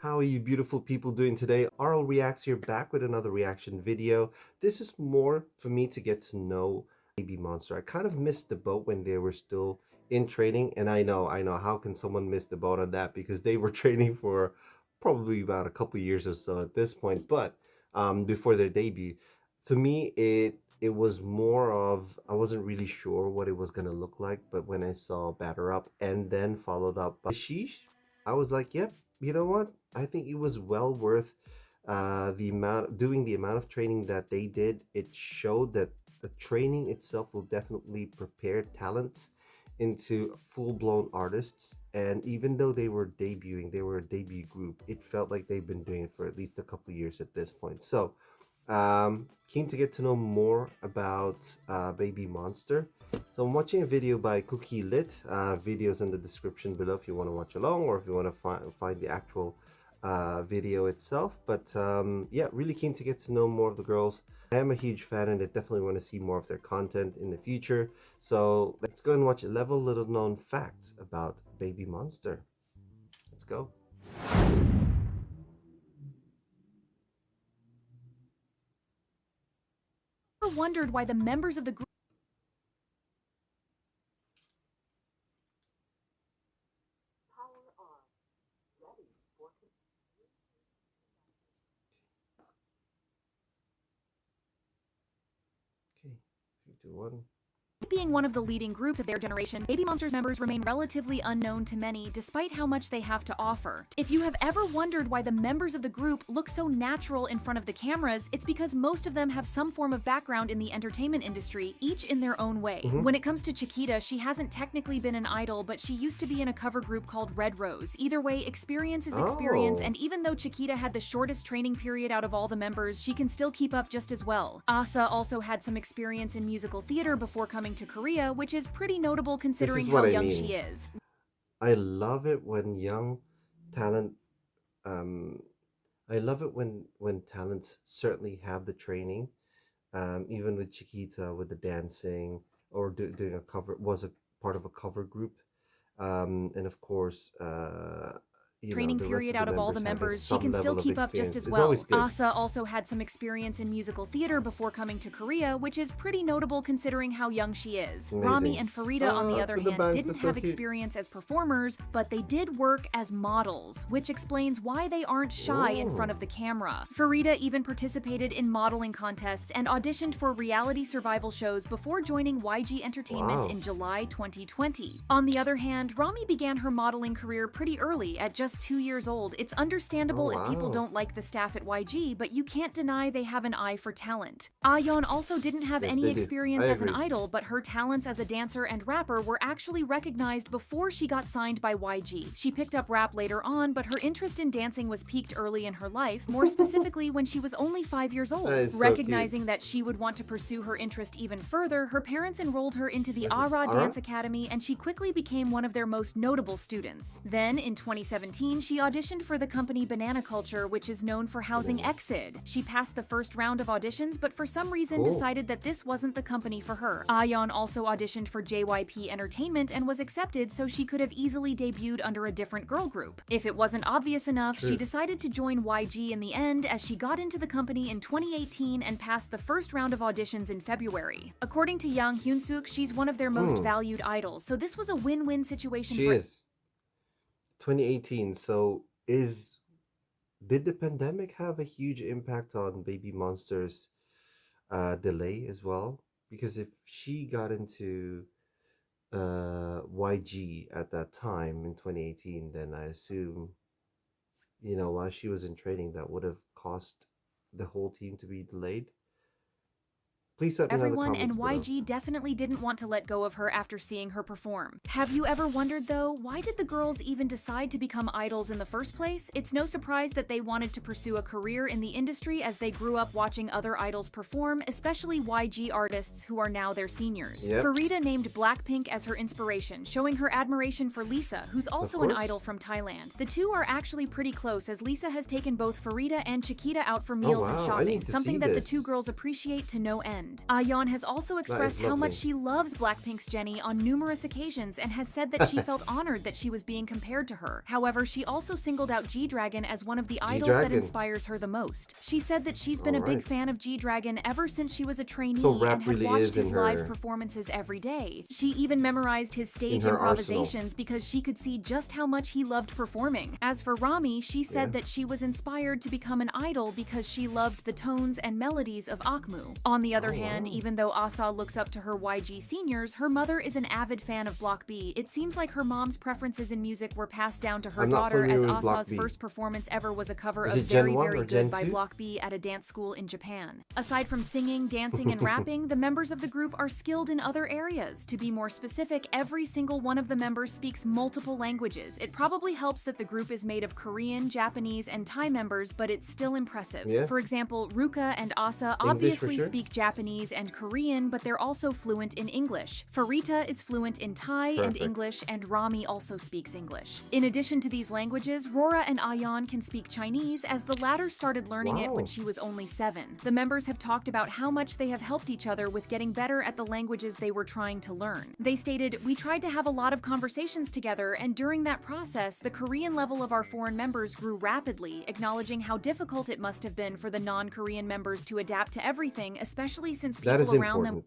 How are you beautiful people doing today? RL Reacts here, back with another reaction video. This is more for me to get to know Baby Monster. I kind of missed the boat when they were still in training, and I know, how can someone miss the boat on that? Because they were training for probably about a couple years or so at this point, but before their debut. To me, it was more of I wasn't really sure what it was gonna look like, but when I saw Batter Up and then followed up by Sheesh, I was like, yep, you know what? I think it was well worth the amount of training that they did. It showed that the training itself will definitely prepare talents into full-blown artists. And even though they were debuting, they were a debut group, it felt like they've been doing it for at least a couple years at this point. So keen to get to know more about Baby Monster. So I'm watching a video by Cookie Lit. Videos in the description below if you want to watch along, or if you want to find the actual video itself. But yeah, really keen to get to know more of the girls. I am a huge fan, and I definitely want to see more of their content in the future. So let's go and watch 11 little known facts about Baby Monster. Let's go. Wondered why the members of the group Okay, 3, 2, 1. being one of the leading groups of their generation, Baby Monster's members remain relatively unknown to many, despite how much they have to offer. If you have ever wondered why the members of the group look so natural in front of the cameras, it's because most of them have some form of background in the entertainment industry, each in their own way. When it comes to Chiquita, she hasn't technically been an idol, but she used to be in a cover group called Red Rose. Either way, experience is experience, and even though Chiquita had the shortest training period out of all the members, she can still keep up just as well. Asa also had some experience in musical theater before coming to Korea, which is pretty notable considering how young she is. I love it when young talent I love it when talents certainly have the training, even with Chiquita with the dancing, or doing a cover, was a part of a cover group, and of course Training the rest period out of all the having members, she some can still level of keep up just experience as is well. always good. Asa also had some experience in musical theater before coming to Korea, which is pretty notable considering how young she is. Amazing. Rami and Farida, on the other the hand, bangs, didn't that's so have cute. experience as performers, but they did work as models, which explains why they aren't shy in front of the camera. Farida even participated in modeling contests and auditioned for reality survival shows before joining YG Entertainment in July 2020. On the other hand, Rami began her modeling career pretty early, at just 2 years old. It's understandable if people don't like the staff at YG, but you can't deny they have an eye for talent. Ahyeon also didn't have any experience as an idol, but her talents as a dancer and rapper were actually recognized before she got signed by YG. She picked up rap later on, but her interest in dancing was peaked early in her life, more specifically when she was only 5 years old. Recognizing that she would want to pursue her interest even further, her parents enrolled her into the ARA Dance Academy, and she quickly became one of their most notable students. Then, in 2017, she auditioned for the company Banana Culture, which is known for housing EXID. She passed the first round of auditions, but for some reason decided that this wasn't the company for her. Ahyeon also auditioned for JYP Entertainment and was accepted, so she could have easily debuted under a different girl group. If it wasn't obvious enough, she decided to join YG in the end, as she got into the company in 2018 and passed the first round of auditions in February. According to Yang Hyunsuk, she's one of their most valued idols, so this was a win-win situation for 2018. So did the pandemic have a huge impact on Baby Monster's delay as well? Because if she got into YG at that time in 2018, then I assume, while she was in training, that would have caused the whole team to be delayed. Please let me know in the everyone, and comments below. YG definitely didn't want to let go of her after seeing her perform. Have you ever wondered, though, why did the girls even decide to become idols in the first place? It's no surprise that they wanted to pursue a career in the industry as they grew up watching other idols perform, especially YG artists who are now their seniors. Farida named Blackpink as her inspiration, showing her admiration for Lisa, who's also an idol from Thailand. The two are actually pretty close, as Lisa has taken both Farida and Chiquita out for meals and shopping, something that the two girls appreciate to no end. end. Ahyeon has also expressed how much she loves Blackpink's Jennie on numerous occasions and has said that she felt honored that she was being compared to her. However, she also singled out G-Dragon as one of the idols that inspires her the most. She said that she's been a big fan of G-Dragon ever since she was a trainee and had watched his live performances every day. She even memorized his stage improvisations because she could see just how much he loved performing. As for Rami, she said that she was inspired to become an idol because she loved the tones and melodies of Akmu. On the other hand, even though Asa looks up to her YG seniors, her mother is an avid fan of Block B. It seems like her mom's preferences in music were passed down to her daughter, as Asa's first performance ever was a cover of Very Very Good by Block B at a dance school in Japan. Aside from singing, dancing, and rapping, the members of the group are skilled in other areas. To be more specific, every single one of the members speaks multiple languages. It probably helps that the group is made of Korean, Japanese, and Thai members, but it's still impressive. For example, Ruka and Asa obviously speak Japanese and Korean, but they're also fluent in English. Farita is fluent in Thai and English, and Rami also speaks English. In addition to these languages, Rora and Ahyeon can speak Chinese, as the latter started learning it when she was only 7. The members have talked about how much they have helped each other with getting better at the languages they were trying to learn. They stated, "We tried to have a lot of conversations together, and during that process, the Korean level of our foreign members grew rapidly, acknowledging how difficult it must have been for the non-Korean members to adapt to everything, especially since people around them."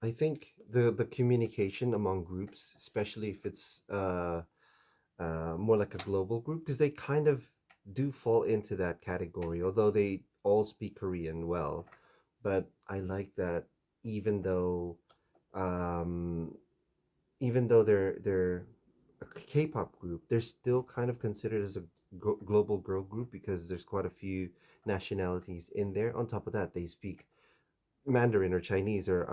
I think the communication among groups, especially if it's more like a global group, because they kind of do fall into that category, although they all speak Korean well. But I like that even though they're a K-pop group, they're still kind of considered as a global girl group because there's quite a few nationalities in there. On top of that, they speak Mandarin or Chinese, or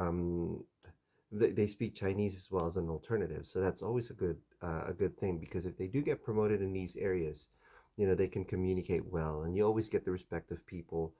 they speak Chinese as well as an alternative. So that's always a good thing, because if they do get promoted in these areas, they can communicate well, and you always get the respect of people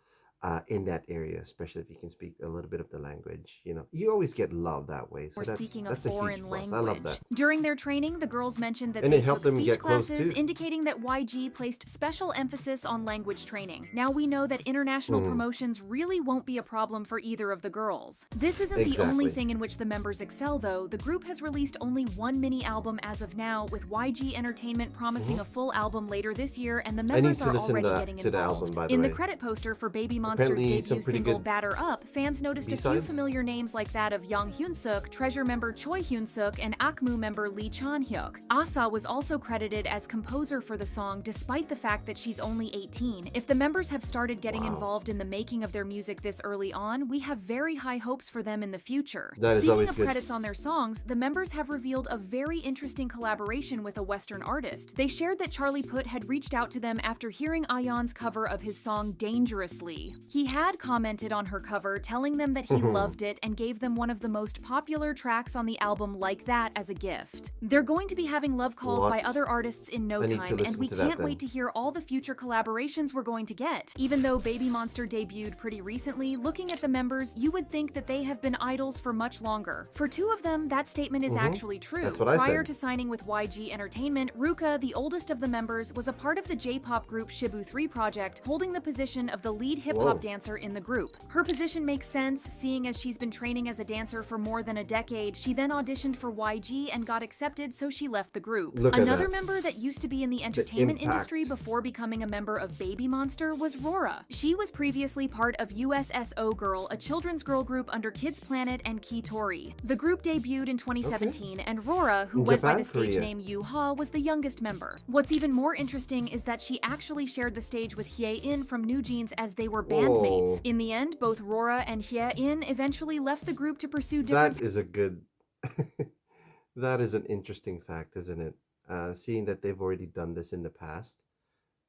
in that area, especially if you can speak a little bit of the language. You always get love that way. So speaking that's a foreign language. I love that. During their training, the girls mentioned that they took speech classes, indicating that YG placed special emphasis on language training. Now we know that international promotions really won't be a problem for either of the girls. This isn't the only thing in which the members excel, though. The group has released only one mini album as of now, with YG Entertainment promising a full album later this year, and the members are already getting involved. In the credit poster for Babymonster's debut single Batter Up, fans noticed a few familiar names like that of Yang Hyun-suk, Treasure member Choi Hyun-suk, and Akmu member Lee Chan-hyuk. Asa was also credited as composer for the song, despite the fact that she's only 18. If the members have started getting involved in the making of their music this early on, we have very high hopes for them in the future. Speaking of credits on their songs, the members have revealed a very interesting collaboration with a Western artist. They shared that Charlie Puth had reached out to them after hearing Ahyeon's cover of his song Dangerously. He had commented on her cover, telling them that he loved it and gave them one of the most popular tracks on the album Like That as a gift. They're going to be having love calls by other artists in no time, and we can't wait to hear all the future collaborations we're going to get. Even though Babymonster debuted pretty recently, looking at the members, you would think that they have been idols for much longer. For 2 of them, that statement is actually true. That's what I said. Prior to signing with YG Entertainment, Ruka, the oldest of the members, was a part of the J-pop group Shibu 3 project, holding the position of the lead hip-hop dancer in the group. Her position makes sense, seeing as she's been training as a dancer for more than a decade. She then auditioned for YG and got accepted, so she left the group. Another member that used to be in the entertainment industry before becoming a member of Babymonster was Rora. She was previously part of USSO Girl, a children's girl group under Kids Planet and Kitori. The group debuted in 2017, and Rora, who went by the stage name Yu-ha, was the youngest member. What's even more interesting is that she actually shared the stage with Hye-in from New Jeans, as they were bandmates. In the end, both Rora and Hye-in eventually left the group to pursue different... That is a good... that is an interesting fact, isn't it? Seeing that they've already done this in the past.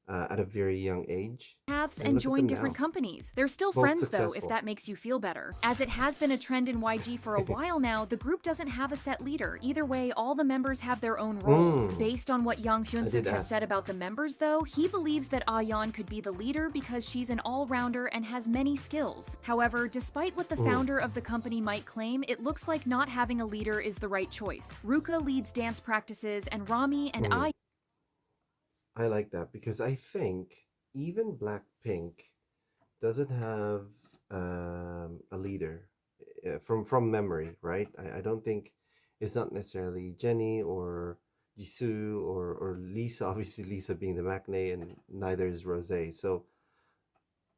At a very young age. Paths and join different companies. They're still friends though, if that makes you feel better. As it has been a trend in YG for a while now, the group doesn't have a set leader. Either way, all the members have their own roles. Based on what Yang Hyun-suk has said about the members though, he believes that Ahyeon could be the leader because she's an all-rounder and has many skills. However, despite what the founder of the company might claim, it looks like not having a leader is the right choice. Ruka leads dance practices, and Rami and I like that, because I think even Blackpink doesn't have a leader from memory, right? I don't think it's not necessarily Jenny or Jisoo or Lisa. Obviously, Lisa being the maknae, and neither is Rose. So,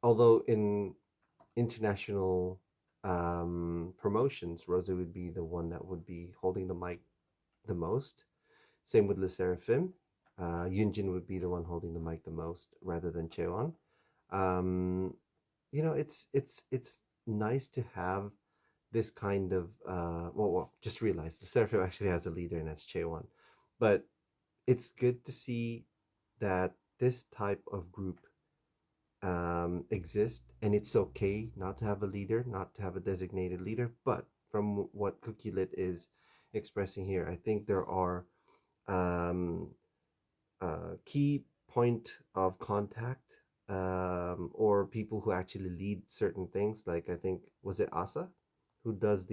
although in international promotions, Rose would be the one that would be holding the mic the most. Same with Le Seraphim. Yunjin would be the one holding the mic the most rather than Cheon. Um, it's nice to have this kind of just realized the Seraphim actually has a leader, and that's Cheon. But it's good to see that this type of group exist, and it's okay not to have a leader, not to have a designated leader. But from what Cookie Lit is expressing here, I think there are um, key point of contact, or people who actually lead certain things. Like, I think, was it Asa who does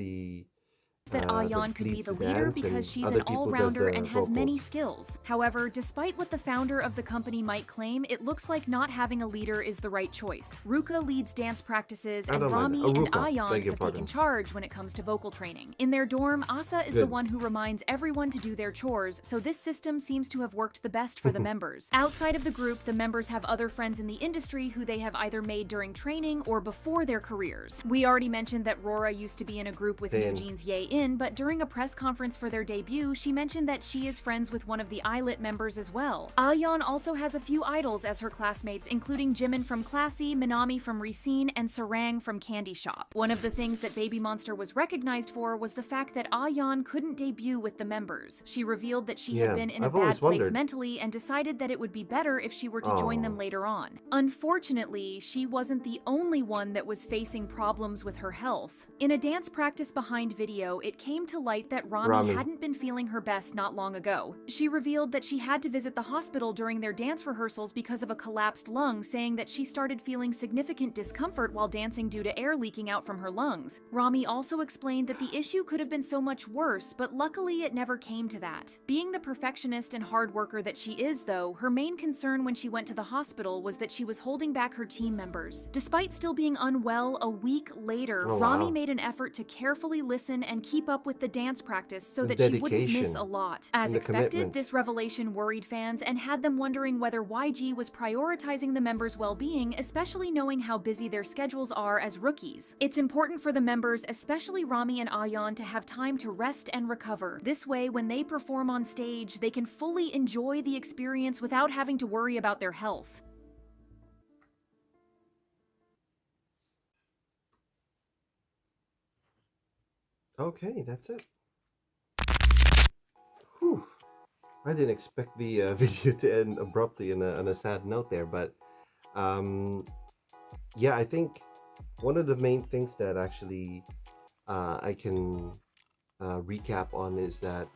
that the Ahyeon could be leads the the leader dance, because and she's other an people does all-rounder the and has many vocals. skills. However, despite what the founder of the company might claim, it looks like not having a leader is the right choice. Ruka leads dance practices, I and don't mind that. Rami and Ruka, Ahyeon beg your have taken pardon. charge when it comes to vocal training. In their dorm, Asa is the Good. one who reminds everyone to do their chores, so this system seems to have worked the best for the members. Outside of the group, the members have other friends in the industry who they have either made during training or before their careers. We already mentioned that Rora used to be in a group with New Jeans Ye In, but during a press conference for their debut, she mentioned that she is friends with one of the Islet members as well. Ahyeon also has a few idols as her classmates, including Jimin from Classy, Minami from Racine, and Sarang from Candy Shop. One of the things that Babymonster was recognized for was the fact that Ahyeon couldn't debut with the members. She revealed that she had been in a I've bad always place wondered. mentally and decided that it would be better if she were to join them Oh, later on. Unfortunately, she wasn't the only one that was facing problems with her health. In a dance practice behind video, it came to light that Rami Rami. hadn't been feeling her best not long ago. She revealed that she had to visit the hospital during their dance rehearsals because of a collapsed lung, saying that she started feeling significant discomfort while dancing due to air leaking out from her lungs. Rami also explained that the issue could have been so much worse, but luckily it never came to that. Being the perfectionist and hard worker that she is, though, her main concern when she went to the hospital was that she was holding back her team members. Despite still being unwell a week later, Oh, Rami wow. made an effort to carefully listen and keep up with the dance practice so The that she wouldn't miss dedication a lot. As and the expected, commitment. this revelation worried fans and had them wondering whether YG was prioritizing the members' well-being, especially knowing how busy their schedules are as rookies. It's important for the members, especially Rami and Ahyeon, to have time to rest and recover. This way, when they perform on stage, they can fully enjoy the experience without having to worry about their health. Okay, that's it. Whew. I didn't expect the video to end abruptly on a sad note there, but um, yeah, I think one of the main things that actually I can recap on is that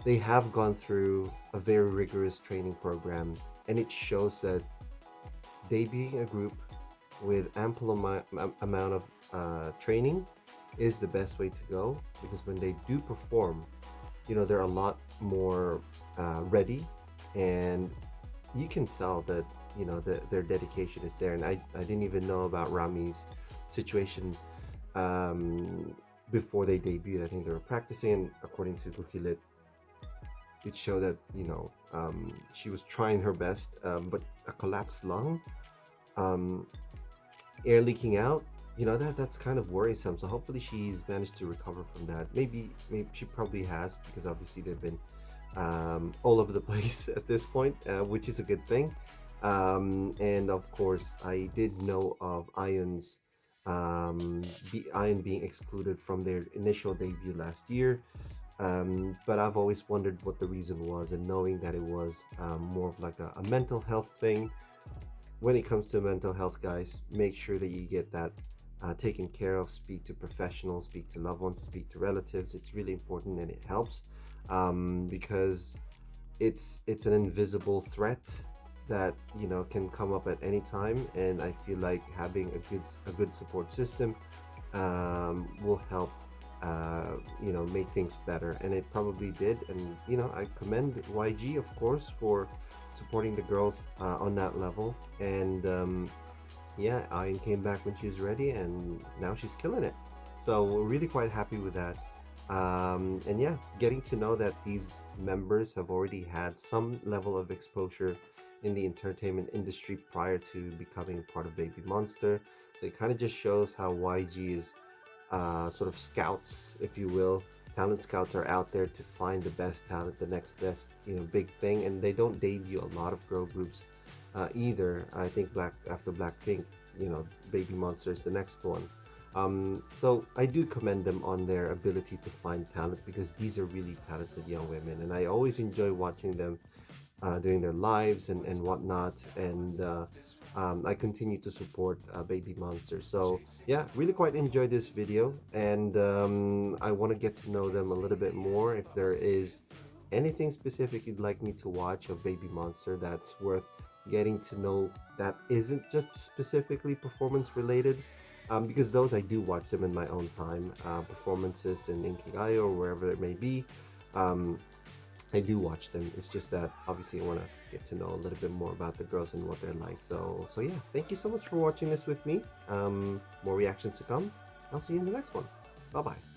they have gone through a very rigorous training program, and it shows that debuting a group with ample amount of training is the best way to go, because when they do perform, they're a lot more ready, and you can tell that their dedication is there. And I didn't even know about Rami's situation before they debuted. I think they were practicing, and according to Gukilit, it showed that she was trying her best, but a collapsed lung, um, air leaking out, that's kind of worrisome. So hopefully she's managed to recover from that. Maybe she probably has, because obviously they've been all over the place at this point, which is a good thing. And of course, I did know of Ahyeon's Ahyeon being excluded from their initial debut last year. But I've always wondered what the reason was, and knowing that it was more of like a mental health thing. When it comes to mental health, guys, make sure that you get that taken care of. Speak to professionals, speak to loved ones, speak to relatives. It's really important, and it helps because it's an invisible threat that can come up at any time. And I feel like having a good support system will help make things better, and it probably did. And I commend YG, of course, for supporting the girls on that level. And yeah, Ahyeon came back when she's ready, and now she's killing it. So we're really quite happy with that. And yeah, getting to know that these members have already had some level of exposure in the entertainment industry prior to becoming part of Babymonster. So it kind of just shows how YG is sort of scouts, if you will. Talent scouts are out there to find the best talent, the next best, big thing, and they don't debut a lot of girl groups either. I think after Blackpink, Baby Monster is the next one. So I do commend them on their ability to find talent because these are really talented young women, and I always enjoy watching them during their lives and whatnot. And I continue to support Babymonster. So yeah, really quite enjoyed this video, and I want to get to know them a little bit more. If there is anything specific you'd like me to watch of Babymonster that's worth getting to know, that isn't just specifically performance related, because those I do watch them in my own time, performances in Inkigayo or wherever it may be. Um, I do watch them. It's just that obviously I want to get to know a little bit more about the girls and what they're like. So yeah, thank you so much for watching this with me. More reactions to come. I'll see you in the next one. Bye bye.